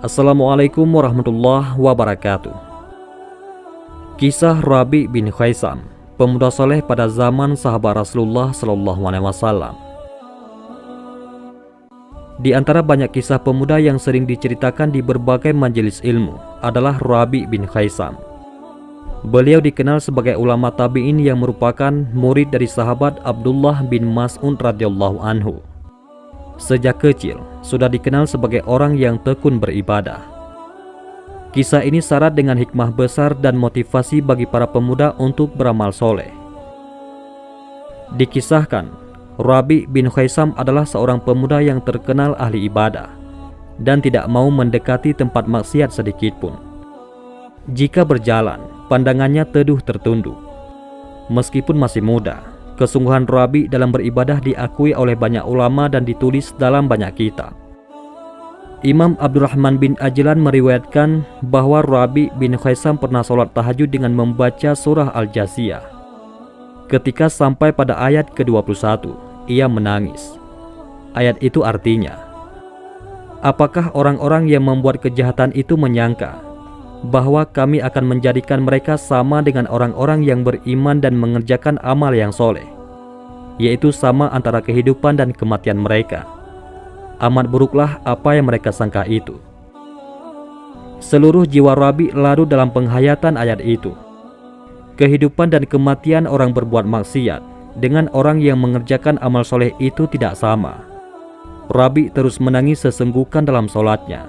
Assalamualaikum warahmatullahi wabarakatuh. Kisah Rabi' bin Khaisam, pemuda soleh pada zaman sahabat Rasulullah SAW. Di antara banyak kisah pemuda yang sering diceritakan di berbagai majelis ilmu adalah Rabi' bin Khaisam. Beliau dikenal sebagai ulama tabi'in yang merupakan murid dari sahabat Abdullah bin Mas'ud radhiyallahu anhu. Sejak kecil sudah dikenal sebagai orang yang tekun beribadah. Kisah ini syarat dengan hikmah besar dan motivasi bagi para pemuda untuk beramal soleh. Dikisahkan, Rabi' bin Khaisam adalah seorang pemuda yang terkenal ahli ibadah dan tidak mau mendekati tempat maksiat sedikitpun. Jika berjalan, pandangannya teduh tertunduk. Meskipun masih muda, kesungguhan Rabi' dalam beribadah diakui oleh banyak ulama dan ditulis dalam banyak kitab. Imam Abdurrahman bin Ajlan meriwayatkan bahwa Rabi' bin Khaisam pernah sholat tahajud dengan membaca surah Al-Jasiyah. Ketika sampai pada ayat ke-21, ia menangis. Ayat itu artinya, apakah orang-orang yang membuat kejahatan itu menyangka bahwa kami akan menjadikan mereka sama dengan orang-orang yang beriman dan mengerjakan amal yang soleh, yaitu sama antara kehidupan dan kematian mereka. Amat buruklah apa yang mereka sangka itu. Seluruh jiwa Rabi' larut dalam penghayatan ayat itu. Kehidupan dan kematian orang berbuat maksiat dengan orang yang mengerjakan amal soleh itu tidak sama. Rabi' terus menangis sesenggukan dalam sholatnya.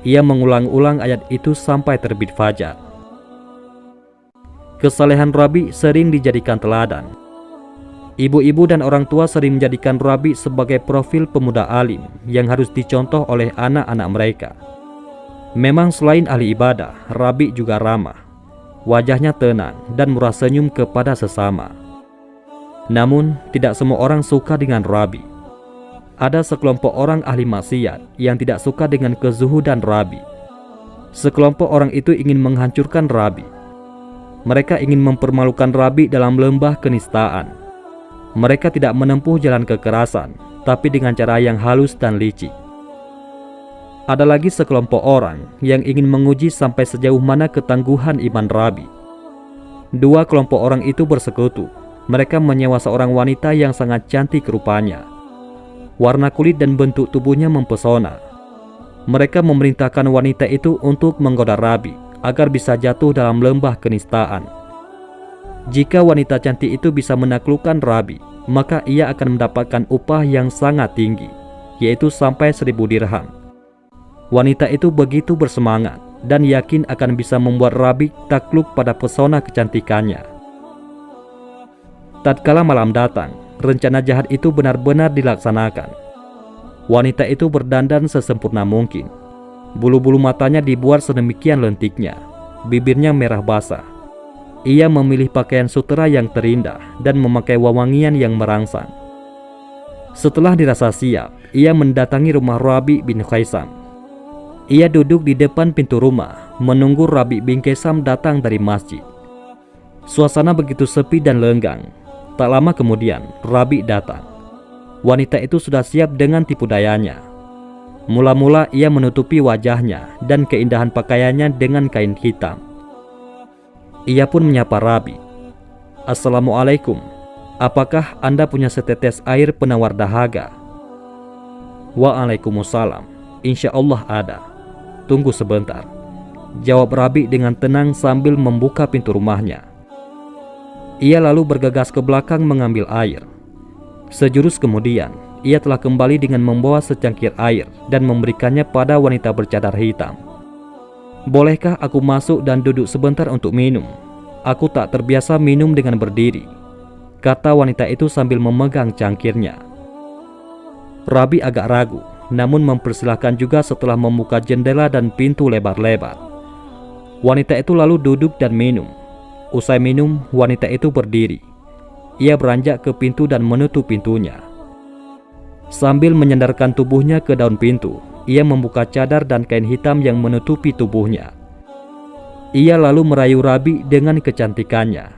Ia mengulang-ulang ayat itu sampai terbit fajar. Kesalehan Rabi' sering dijadikan teladan. Ibu-ibu dan orang tua sering menjadikan Rabi' sebagai profil pemuda alim yang harus dicontoh oleh anak-anak mereka. Memang selain ahli ibadah, Rabi' juga ramah. Wajahnya tenang dan murah senyum kepada sesama. Namun, tidak semua orang suka dengan Rabi'. Ada sekelompok orang ahli maksiat yang tidak suka dengan kezuhudan Rabi'. Sekelompok orang itu ingin menghancurkan Rabi'. Mereka ingin mempermalukan Rabi' dalam lembah kenistaan. Mereka tidak menempuh jalan kekerasan, tapi dengan cara yang halus dan licik. Ada lagi sekelompok orang yang ingin menguji sampai sejauh mana ketangguhan iman Rabi'. Dua kelompok orang itu bersekutu. Mereka menyewa seorang wanita yang sangat cantik rupanya. Warna kulit dan bentuk tubuhnya mempesona. Mereka memerintahkan wanita itu untuk menggoda Rabi' agar bisa jatuh dalam lembah kenistaan. Jika wanita cantik itu bisa menaklukkan Rabi', maka ia akan mendapatkan upah yang sangat tinggi, yaitu sampai 1000 dirham. Wanita itu begitu bersemangat dan yakin akan bisa membuat Rabi' takluk pada pesona kecantikannya. Tatkala malam datang, rencana jahat itu benar-benar dilaksanakan. Wanita itu berdandan sesempurna mungkin. Bulu-bulu matanya dibuat sedemikian lentiknya. Bibirnya merah basah. Ia memilih pakaian sutera yang terindah dan memakai wewangian yang merangsang. Setelah dirasa siap, ia mendatangi rumah Rabi' bin Khaisam. Ia duduk di depan pintu rumah, menunggu Rabi' bin Khaisam datang dari masjid. Suasana begitu sepi dan lenggang. Tak lama kemudian, Rabi' datang. Wanita itu sudah siap dengan tipu dayanya. Mula-mula ia menutupi wajahnya dan keindahan pakaiannya dengan kain hitam. Ia pun menyapa Rabi'. Assalamualaikum. Apakah Anda punya setetes air penawar dahaga? Waalaikumsalam. Insya Allah ada. Tunggu sebentar, jawab Rabi' dengan tenang sambil membuka pintu rumahnya. Ia lalu bergegas ke belakang mengambil air. Sejurus kemudian, ia telah kembali dengan membawa secangkir air dan memberikannya pada wanita bercadar hitam. Bolehkah aku masuk dan duduk sebentar untuk minum? Aku tak terbiasa minum dengan berdiri, kata wanita itu sambil memegang cangkirnya. Rabi' agak ragu, namun mempersilahkan juga setelah membuka jendela dan pintu lebar-lebar. Wanita itu lalu duduk dan minum. Usai minum, wanita itu berdiri. Ia beranjak ke pintu dan menutup pintunya. Sambil menyandarkan tubuhnya ke daun pintu, ia membuka cadar dan kain hitam yang menutupi tubuhnya. Ia lalu merayu Rabi' dengan kecantikannya.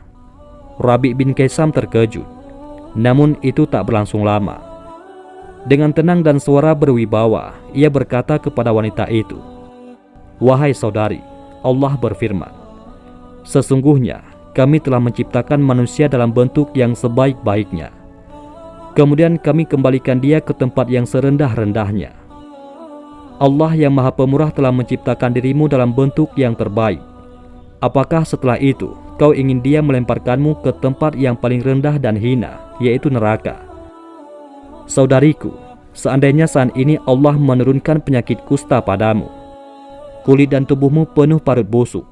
Rabi' bin Khaisam terkejut. Namun itu tak berlangsung lama. Dengan tenang dan suara berwibawa, ia berkata kepada wanita itu, Wahai saudari, Allah berfirman, sesungguhnya kami telah menciptakan manusia dalam bentuk yang sebaik-baiknya. Kemudian kami kembalikan dia ke tempat yang serendah-rendahnya. Allah yang Maha Pemurah telah menciptakan dirimu dalam bentuk yang terbaik. Apakah setelah itu kau ingin dia melemparkanmu ke tempat yang paling rendah dan hina, yaitu neraka? Saudariku, seandainya saat ini Allah menurunkan penyakit kusta padamu, kulit dan tubuhmu penuh parut busuk,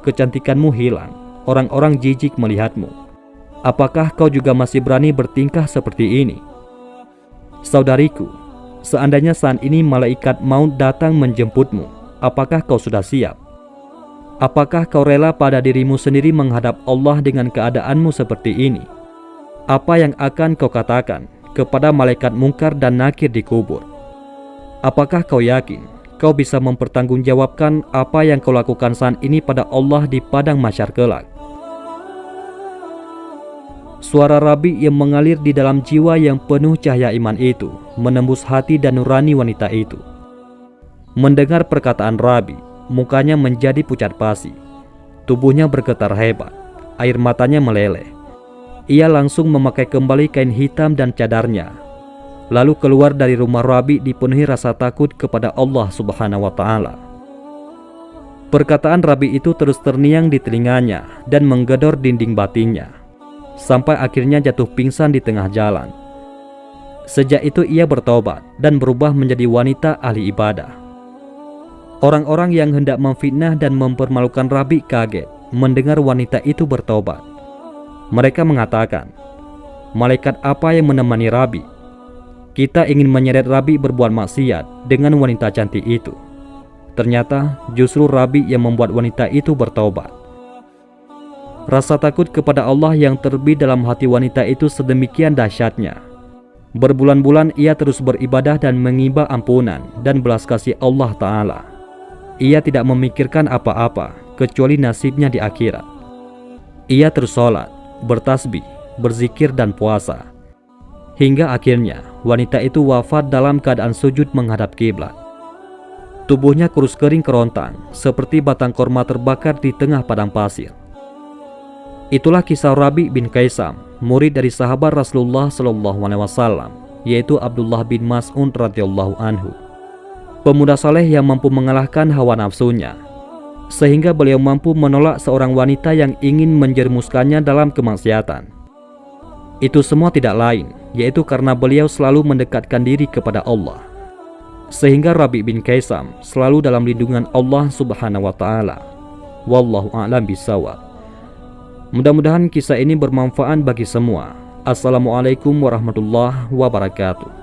kecantikanmu hilang, orang-orang jijik melihatmu, apakah kau juga masih berani bertingkah seperti ini? Saudariku, seandainya saat ini malaikat maut datang menjemputmu, apakah kau sudah siap? Apakah kau rela pada dirimu sendiri menghadap Allah dengan keadaanmu seperti ini? Apa yang akan kau katakan kepada malaikat mungkar dan nakir di kubur? Apakah kau yakin kau bisa mempertanggungjawabkan apa yang kau lakukan saat ini pada Allah di padang mahsyar kelak? Suara Rabi yang mengalir di dalam jiwa yang penuh cahaya iman itu menembus hati dan nurani wanita itu. Mendengar perkataan Rabi, mukanya menjadi pucat pasi, tubuhnya bergetar hebat, air matanya meleleh. Ia langsung memakai kembali kain hitam dan cadarnya, lalu keluar dari rumah Rabi dipenuhi rasa takut kepada Allah Subhanahu wa Ta'ala. Perkataan Rabi itu terus terngiang di telinganya dan menggedor dinding batinnya, sampai akhirnya jatuh pingsan di tengah jalan. Sejak itu ia bertobat dan berubah menjadi wanita ahli ibadah. Orang-orang yang hendak memfitnah dan mempermalukan Rabi kaget mendengar wanita itu bertobat. Mereka mengatakan, malaikat apa yang menemani Rabi? Kita ingin menyeret Rabi berbuat maksiat dengan wanita cantik itu. Ternyata justru Rabi yang membuat wanita itu bertobat. Rasa takut kepada Allah yang terbit dalam hati wanita itu sedemikian dahsyatnya. Berbulan-bulan ia terus beribadah dan mengimba ampunan dan belas kasih Allah Ta'ala. Ia tidak memikirkan apa-apa kecuali nasibnya di akhirat. Ia terus sholat, bertasbih, berzikir dan puasa. Hingga akhirnya wanita itu wafat dalam keadaan sujud menghadap kiblat. Tubuhnya kurus kering kerontang seperti batang korma terbakar di tengah padang pasir. Itulah kisah Rabi bin Kaisam, murid dari sahabat Rasulullah SAW, yaitu Abdullah bin Mas'ud radhiyallahu anhu. Pemuda saleh yang mampu mengalahkan hawa nafsunya, sehingga beliau mampu menolak seorang wanita yang ingin menjerumuskannya dalam kemaksiatan. Itu semua tidak lain, yaitu karena beliau selalu mendekatkan diri kepada Allah. Sehingga Rabi bin Kaisam selalu dalam lindungan Allah Subhanahu wa Ta'ala. Wallahu a'lam bishawab. Mudah-mudahan kisah ini bermanfaat bagi semua. Assalamualaikum warahmatullahi wabarakatuh.